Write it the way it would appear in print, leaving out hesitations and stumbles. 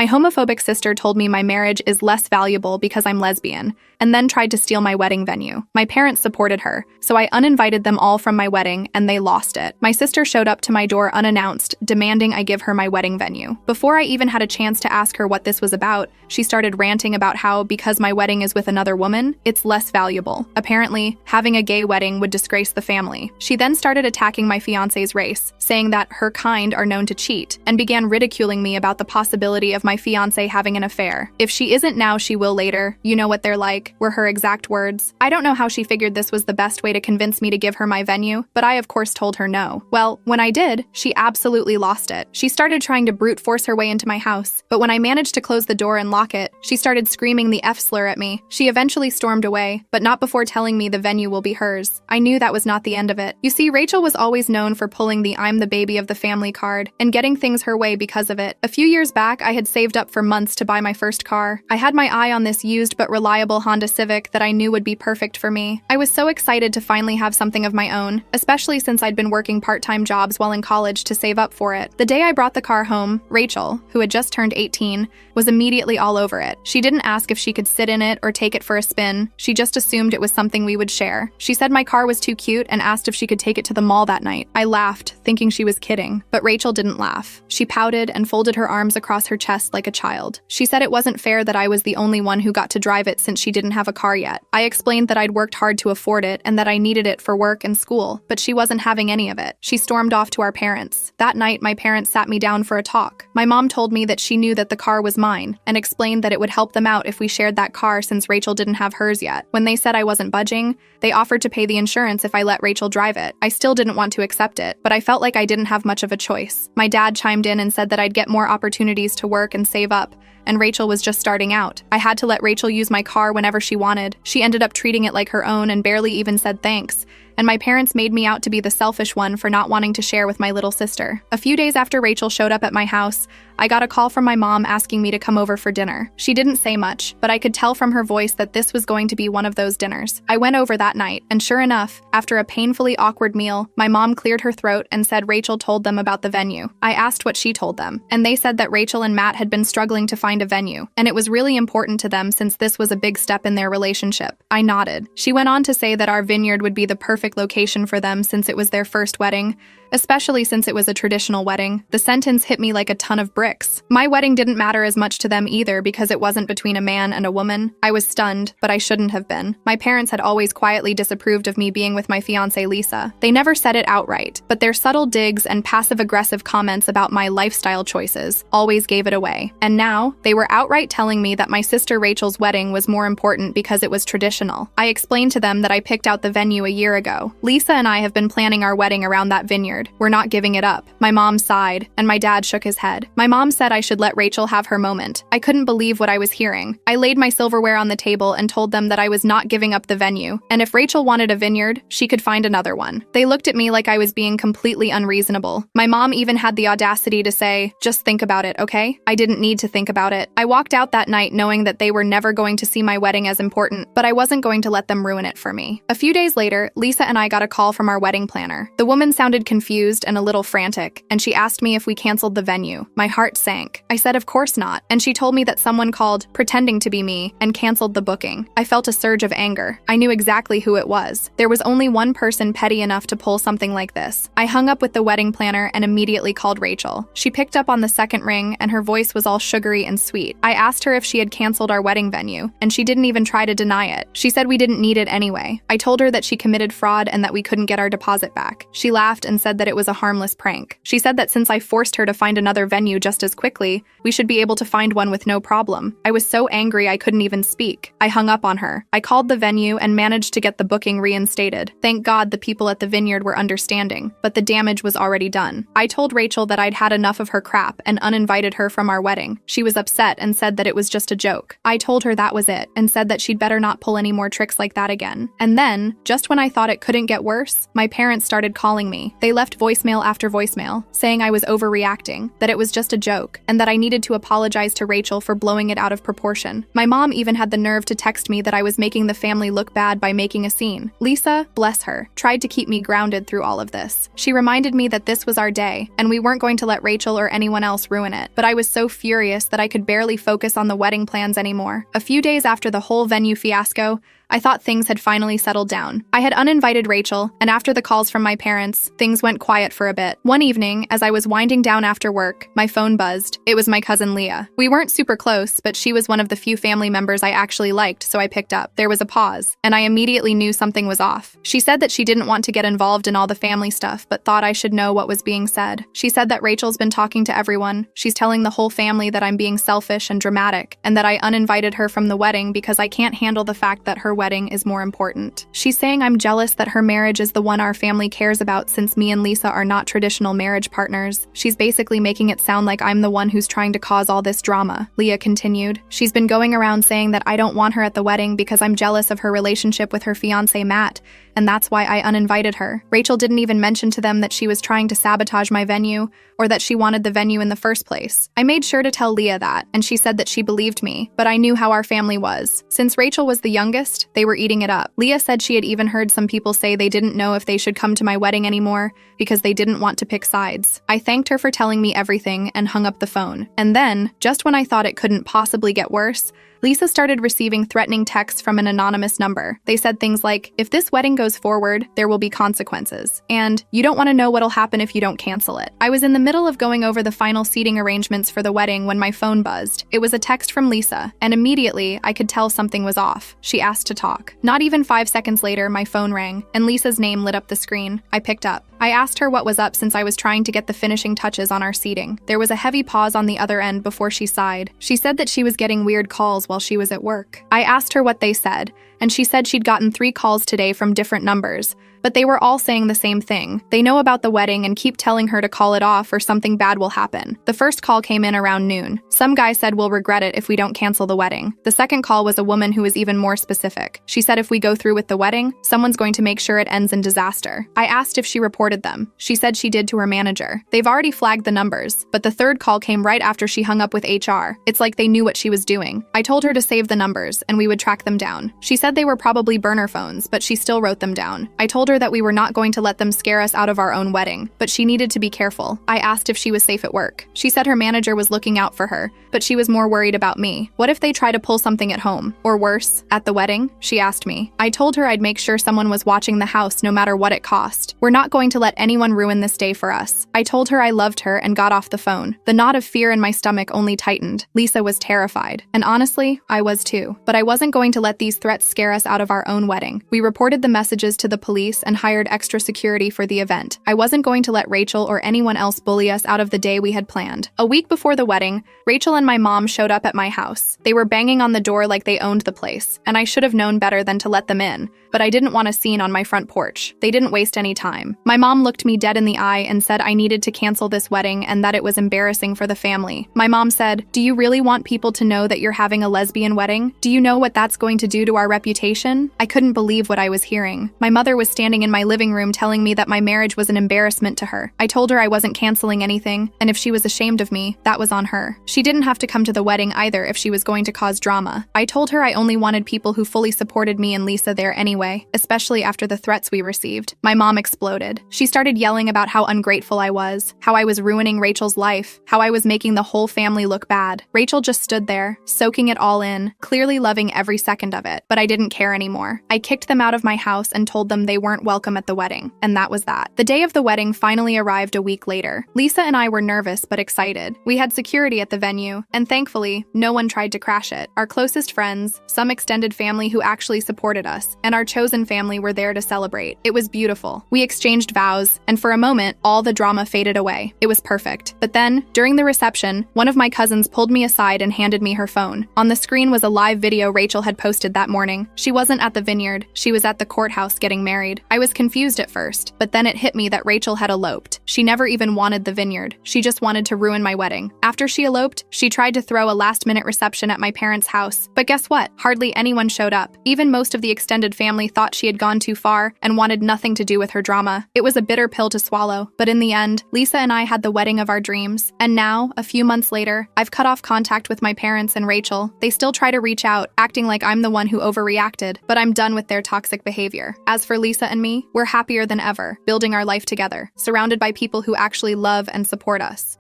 My homophobic sister told me my marriage is less valuable because I'm lesbian, and then tried to steal my wedding venue. My parents supported her, so I uninvited them all from my wedding, and they lost it. My sister showed up to my door unannounced, demanding I give her my wedding venue. Before I even had a chance to ask her what this was about, she started ranting about how, because my wedding is with another woman, it's less valuable. Apparently, having a gay wedding would disgrace the family. She then started attacking my fiancé's race, saying that her kind are known to cheat, and began ridiculing me about the possibility of my fiancé having an affair. If she isn't now, she will later. You know what they're like, were her exact words. I don't know how she figured this was the best way to convince me to give her my venue, but I of course told her no. Well, when I did, she absolutely lost it. She started trying to brute force her way into my house, but when I managed to close the door and lock it, she started screaming the F slur at me. She eventually stormed away, but not before telling me the venue will be hers. I knew that was not the end of it. You see, Rachel was always known for pulling the I'm the baby of the family card and getting things her way because of it. A few years back, I had saved up for months to buy my first car. I had my eye on this used but reliable Honda Civic that I knew would be perfect for me. I was so excited to finally have something of my own, especially since I'd been working part-time jobs while in college to save up for it. The day I brought the car home, Rachel, who had just turned 18, was immediately all over it. She didn't ask if she could sit in it or take it for a spin. She just assumed it was something we would share. She said my car was too cute and asked if she could take it to the mall that night. I laughed, thinking she was kidding, but Rachel didn't laugh. She pouted and folded her arms across her chest like a child. She said it wasn't fair that I was the only one who got to drive it since she didn't have a car yet. I explained that I'd worked hard to afford it and that I needed it for work and school, but she wasn't having any of it. She stormed off to our parents. That night, my parents sat me down for a talk. My mom told me that she knew that the car was mine and explained that it would help them out if we shared that car since Rachel didn't have hers yet. When they said I wasn't budging, they offered to pay the insurance if I let Rachel drive it. I still didn't want to accept it, but I felt like I didn't have much of a choice. My dad chimed in and said that I'd get more opportunities to work and save up, and Rachel was just starting out. I had to let Rachel use my car whenever she wanted. She ended up treating it like her own and barely even said thanks. And my parents made me out to be the selfish one for not wanting to share with my little sister. A few days after Rachel showed up at my house, I got a call from my mom asking me to come over for dinner. She didn't say much, but I could tell from her voice that this was going to be one of those dinners. I went over that night, and sure enough, after a painfully awkward meal, my mom cleared her throat and said Rachel told them about the venue. I asked what she told them, and they said that Rachel and Matt had been struggling to find a venue, and it was really important to them since this was a big step in their relationship. I nodded. She went on to say that our vineyard would be the perfect location for them since it was their first wedding, especially since it was a traditional wedding. The sentence hit me like a ton of bricks. My wedding didn't matter as much to them either because it wasn't between a man and a woman. I was stunned, but I shouldn't have been. My parents had always quietly disapproved of me being with my fiancée Lisa. They never said it outright, but their subtle digs and passive-aggressive comments about my lifestyle choices always gave it away. And now, they were outright telling me that my sister Rachel's wedding was more important because it was traditional. I explained to them that I picked out the venue a year ago. Lisa and I have been planning our wedding around that vineyard. We're not giving it up. My mom sighed, and my dad shook his head. My mom said I should let Rachel have her moment. I couldn't believe what I was hearing. I laid my silverware on the table and told them that I was not giving up the venue, and if Rachel wanted a vineyard, she could find another one. They looked at me like I was being completely unreasonable. My mom even had the audacity to say, "Just think about it, okay?" I didn't need to think about it. I walked out that night knowing that they were never going to see my wedding as important, but I wasn't going to let them ruin it for me. A few days later, Lisa and I got a call from our wedding planner. The woman sounded confused and a little frantic, and she asked me if we canceled the venue. My heart sank. I said of course not, and she told me that someone called, pretending to be me, and canceled the booking. I felt a surge of anger. I knew exactly who it was. There was only one person petty enough to pull something like this. I hung up with the wedding planner and immediately called Rachel. She picked up on the second ring, and her voice was all sugary and sweet. I asked her if she had canceled our wedding venue, and she didn't even try to deny it. She said we didn't need it anyway. I told her that she committed fraud and that we couldn't get our deposit back. She laughed and said that it was a harmless prank. She said that since I forced her to find another venue just as quickly, we should be able to find one with no problem. I was so angry I couldn't even speak. I hung up on her. I called the venue and managed to get the booking reinstated. Thank God the people at the vineyard were understanding, but the damage was already done. I told Rachel that I'd had enough of her crap and uninvited her from our wedding. She was upset and said that it was just a joke. I told her that was it and said that she'd better not pull any more tricks like that again. And then, just when I thought it couldn't get worse, my parents started calling me. They left left voicemail after voicemail, saying I was overreacting, that it was just a joke, and that I needed to apologize to Rachel for blowing it out of proportion. My mom even had the nerve to text me that I was making the family look bad by making a scene. Lisa, bless her, tried to keep me grounded through all of this. She reminded me that this was our day, and we weren't going to let Rachel or anyone else ruin it. But I was so furious that I could barely focus on the wedding plans anymore. A few days after the whole venue fiasco, I thought things had finally settled down. I had uninvited Rachel, and after the calls from my parents, things went quiet for a bit. One evening, as I was winding down after work, my phone buzzed. It was my cousin Leah. We weren't super close, but she was one of the few family members I actually liked, so I picked up. There was a pause, and I immediately knew something was off. She said that she didn't want to get involved in all the family stuff, but thought I should know what was being said. She said that Rachel's been talking to everyone. She's telling the whole family that I'm being selfish and dramatic, and that I uninvited her from the wedding because I can't handle the fact that her wedding is more important. She's saying I'm jealous that her marriage is the one our family cares about since me and Lisa are not traditional marriage partners. She's basically making it sound like I'm the one who's trying to cause all this drama, Leah continued. She's been going around saying that I don't want her at the wedding because I'm jealous of her relationship with her fiancé Matt, and that's why I uninvited her. Rachel didn't even mention to them that she was trying to sabotage my venue or that she wanted the venue in the first place. I made sure to tell Leah that, and she said that she believed me, but I knew how our family was. Since Rachel was the youngest, they were eating it up. Leah said she had even heard some people say they didn't know if they should come to my wedding anymore because they didn't want to pick sides. I thanked her for telling me everything and hung up the phone. And then, just when I thought it couldn't possibly get worse, Lisa started receiving threatening texts from an anonymous number. They said things like, if this wedding goes forward, there will be consequences. And, you don't want to know what'll happen if you don't cancel it. I was in the middle of going over the final seating arrangements for the wedding when my phone buzzed. It was a text from Lisa, and immediately I could tell something was off. She asked to talk. Not even 5 seconds later, my phone rang, and Lisa's name lit up the screen. I picked up. I asked her what was up since I was trying to get the finishing touches on our seating. There was a heavy pause on the other end before she sighed. She said that she was getting weird calls while she was at work. I asked her what they said, and she said she'd gotten 3 calls today from different numbers, but they were all saying the same thing. They know about the wedding and keep telling her to call it off or something bad will happen. The first call came in around noon. Some guy said we'll regret it if we don't cancel the wedding. The second call was a woman who was even more specific. She said if we go through with the wedding, someone's going to make sure it ends in disaster. I asked if she reported them. She said she did to her manager. They've already flagged the numbers, but the third call came right after she hung up with HR. It's like they knew what she was doing. I told her to save the numbers and we would track them down. She said they were probably burner phones, but she still wrote them down. I told her that we were not going to let them scare us out of our own wedding, but she needed to be careful. I asked if she was safe at work. She said her manager was looking out for her, but she was more worried about me. What if they try to pull something at home? Or worse, at the wedding? She asked me. I told her I'd make sure someone was watching the house no matter what it cost. We're not going to let anyone ruin this day for us. I told her I loved her and got off the phone. The knot of fear in my stomach only tightened. Lisa was terrified. And honestly, I was too. But I wasn't going to let these threats scare us out of our own wedding. We reported the messages to the police and hired extra security for the event. I wasn't going to let Rachel or anyone else bully us out of the day we had planned. A week before the wedding, Rachel and my mom showed up at my house. They were banging on the door like they owned the place, and I should have known better than to let them in, but I didn't want a scene on my front porch. They didn't waste any time. My mom looked me dead in the eye and said I needed to cancel this wedding and that it was embarrassing for the family. My mom said, "Do you really want people to know that you're having a lesbian wedding? Do you know what that's going to do to our reputation?" I couldn't believe what I was hearing. My mother was standing in my living room telling me that my marriage was an embarrassment to her. I told her I wasn't canceling anything, and if she was ashamed of me, that was on her. She didn't have to come to the wedding either if she was going to cause drama. I told her I only wanted people who fully supported me and Lisa there anyway, especially after the threats we received. My mom exploded. She started yelling about how ungrateful I was, how I was ruining Rachel's life, how I was making the whole family look bad. Rachel just stood there, soaking it all in, clearly loving every second of it, but I didn't care anymore. I kicked them out of my house and told them they weren't welcome at the wedding, and that was that. The day of the wedding finally arrived a week later. Lisa and I were nervous but excited. We had security at the venue, and thankfully, no one tried to crash it. Our closest friends, some extended family who actually supported us, and our chosen family were there to celebrate. It was beautiful. We exchanged vows, and for a moment, all the drama faded away. It was perfect. But then, during the reception, one of my cousins pulled me aside and handed me her phone. On the screen was a live video Rachel had posted that morning. She wasn't at the vineyard. She was at the courthouse getting married. I was confused at first, but then it hit me that Rachel had eloped. She never even wanted the vineyard. She just wanted to ruin my wedding. After she eloped, she tried to throw a last-minute reception at my parents' house. But guess what? Hardly anyone showed up. Even most of the extended family thought she had gone too far and wanted nothing to do with her drama. It was a bitter pill to swallow, but in the end, Lisa and I had the wedding of our dreams. And now, a few months later, I've cut off contact with my parents and Rachel. They still try to reach out, acting like I'm the one who overreacted, but I'm done with their toxic behavior. As for Lisa and me, we're happier than ever, building our life together, surrounded by people who actually love and support us.